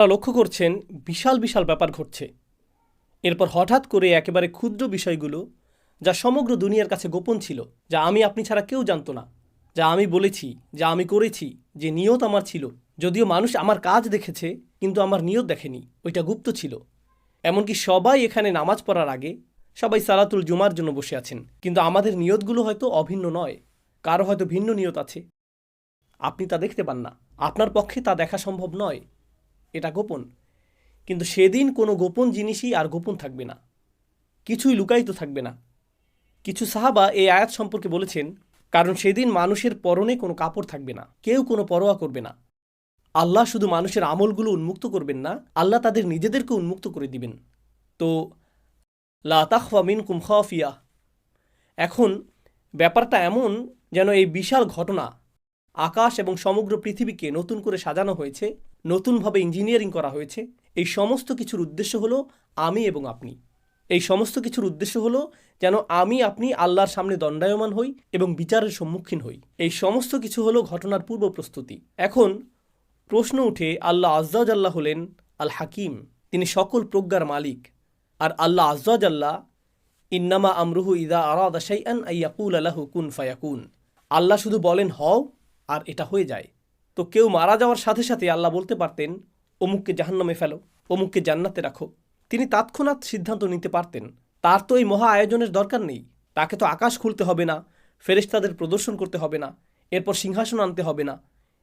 লক্ষ্য করছেন বিশাল বিশাল ব্যাপার ঘটছে। এরপর হঠাৎ করে একেবারে ক্ষুদ্র বিষয়গুলো, যা সমগ্র দুনিয়ার কাছে গোপন ছিল, যা আমি আপনি ছাড়া কেউ জানতো না, যা আমি বলেছি, যা আমি করেছি, যে নিয়ত আমার ছিল, যদিও মানুষ আমার কাজ দেখেছে কিন্তু আমার নিয়ত দেখেনি, ওইটা গুপ্ত ছিল। এমনকি সবাই এখানে নামাজ পড়ার আগে সবাই সালাতুল জুমার জন্য বসে আছেন, কিন্তু আমাদের নিয়তগুলো হয়তো অভিন্ন নয়, কারো হয়তো ভিন্ন নিয়ত আছে। আপনি তা দেখতে পান না, আপনার পক্ষে তা দেখা সম্ভব নয়, এটা গোপন। কিন্তু সেদিন কোনো গোপন জিনিসই আর গোপন থাকবে না, কিছুই লুকায়িত থাকবে না। কিছু সাহাবা এই আয়াত সম্পর্কে বলেছেন, কারণ সেদিন মানুষের পরনে কোনো কাপড় থাকবে না, কেউ কোনো পরোয়া করবে না। আল্লাহ শুধু মানুষের আমলগুলো উন্মুক্ত করবেন না, আল্লাহ তাদের নিজেদেরকে উন্মুক্ত করে দিবেন। তো লা তাখফা মিনকুম খাফিয়া। এখন ব্যাপারটা এমন যেন এই বিশাল ঘটনা, আকাশ এবং সমগ্র পৃথিবীকে নতুন করে সাজানো হয়েছে, নতুনভাবে ইঞ্জিনিয়ারিং করা হয়েছে। এই সমস্ত কিছুর উদ্দেশ্য হলো আমি এবং আপনি। এই সমস্ত কিছুর উদ্দেশ্য হলো যেন আমি আপনি আল্লাহর সামনে দণ্ডায়মান হই এবং বিচারের সম্মুখীন হই। এই সমস্ত কিছু হলো ঘটনার পূর্ব প্রস্তুতি। এখন প্রশ্ন উঠে, আল্লাহ আজ্জাওয়াজাল্লাহ হলেন আল হাকিম, তিনি সকল প্রজ্ঞার মালিক। আর আল্লাহ আজ্জাওয়াজাল্লাহ ইন্নামা আমরুহু ইদা আরাদা শাইআন আইয়াকুল লাহু কুন ফায়াকুন। আল্লাহ শুধু বলেন হও, আর এটা হয়ে যায়। তো কেউ মারা যাওয়ার সাথে সাথে আল্লাহ বলতে পারতেন অমুককে জাহান্নামে ফেলো, অমুককে জান্নাতে রাখো। তিনি তৎক্ষণাৎ সিদ্ধান্ত নিতে পারতেন। তার তো এই মহা আয়োজনের দরকার নেই। তাকে তো আকাশ খুলতে হবে না, ফেরেশতাদের প্রদর্শন করতে হবে না, এরপর সিংহাসন আনতে হবে না,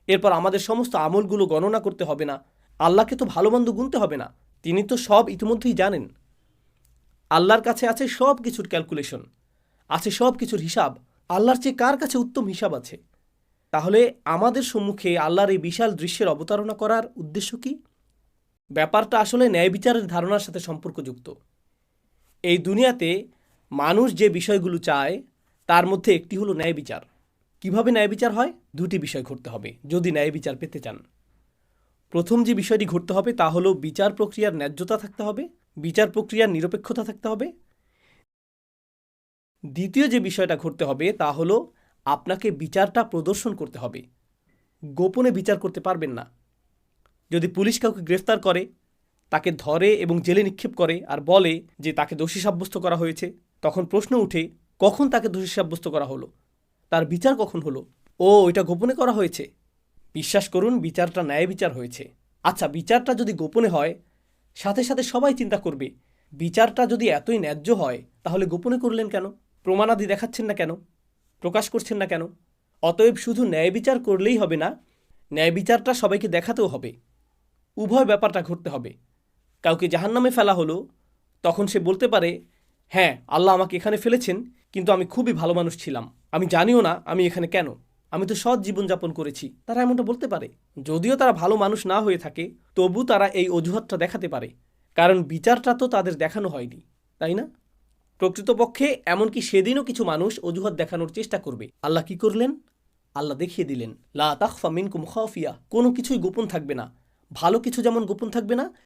এরপর আমাদের সমস্ত আমলগুলো গণনা করতে হবে না, আল্লাহকে তো ভালো মন্দ গুনতে হবে না। তিনি তো সব ইতিমধ্যেই জানেন। আল্লাহর কাছে আছে সব কিছুর ক্যালকুলেশন, আছে সব কিছুর হিসাব। আল্লাহর চেয়ে কার কাছে উত্তম হিসাব আছে? তাহলে আমাদের সম্মুখে আল্লাহর এই বিশাল দৃশ্যের অবতারণা করার উদ্দেশ্য কি? ব্যাপারটা আসলে ন্যায় বিচারের ধারণার সাথে সম্পর্কযুক্ত। এই দুনিয়াতে মানুষ যে বিষয়গুলো চায় তার মধ্যে একটি হলো ন্যায় বিচার। কিভাবে ন্যায় বিচার হয়? দুটি বিষয় ঘটতে হবে যদি ন্যায় বিচার পেতে চান। প্রথম যে বিষয়টি ঘটতে হবে তা হলো বিচার প্রক্রিয়ার ন্যায্যতা থাকতে হবে, বিচার প্রক্রিয়ার নিরপেক্ষতা থাকতে হবে। দ্বিতীয় যে বিষয়টা ঘটতে হবে তা হলো আপনাকে বিচারটা প্রদর্শন করতে হবে। গোপনে বিচার করতে পারবেন না। যদি পুলিশ কাউকে গ্রেফতার করে, তাকে ধরে এবং জেলে নিক্ষেপ করে আর বলে যে তাকে দোষী সাব্যস্ত করা হয়েছে, তখন প্রশ্ন উঠে কখন তাকে দোষী সাব্যস্ত করা হলো, তার বিচার কখন হলো? ও, এটা গোপনে করা হয়েছে। বিশ্বাস করুন, বিচারটা ন্যায় বিচার হয়েছে। আচ্ছা, বিচারটা যদি গোপনে হয়, সাথে সাথে সবাই চিন্তা করবে বিচারটা যদি এতই ন্যায্য হয় তাহলে গোপনে করলেন কেন? প্রমাণাদি দেখাচ্ছেন না কেন? প্রকাশ করছেন না কেন? অতএব শুধু ন্যায় বিচার করলেই হবে না, ন্যায় বিচারটা সবাইকে দেখাতেও হবে। উভয় ব্যাপারটা ঘটতে হবে। কাউকে জাহান্নামে ফেলা হলো, তখন সে বলতে পারে, হ্যাঁ আল্লাহ আমাকে এখানে ফেলেছেন, কিন্তু আমি খুবই ভালো মানুষ ছিলাম, আমি জানিও না আমি এখানে কেন, আমি তো সৎ জীবনযাপন করেছি। তারা এমনটা বলতে পারে। যদিও তারা ভালো মানুষ না হয়ে থাকে, তবু তারা এই অজুহাতটা দেখাতে পারে, কারণ বিচারটা তো তাদের দেখানো হয়নি, তাই না? প্রকৃতপক্ষে এমনকি সেদিনও কিছু মানুষ অজুহাত দেখানোর চেষ্টা করবে। আল্লাহ কি করলেন? আল্লাহ দেখিয়ে দিলেন লা তাখফা মিনকুম খাফিয়া, কোনো কিছুই গোপন থাকবে না। ভালো কিছু যেমন গোপন থাকবে না,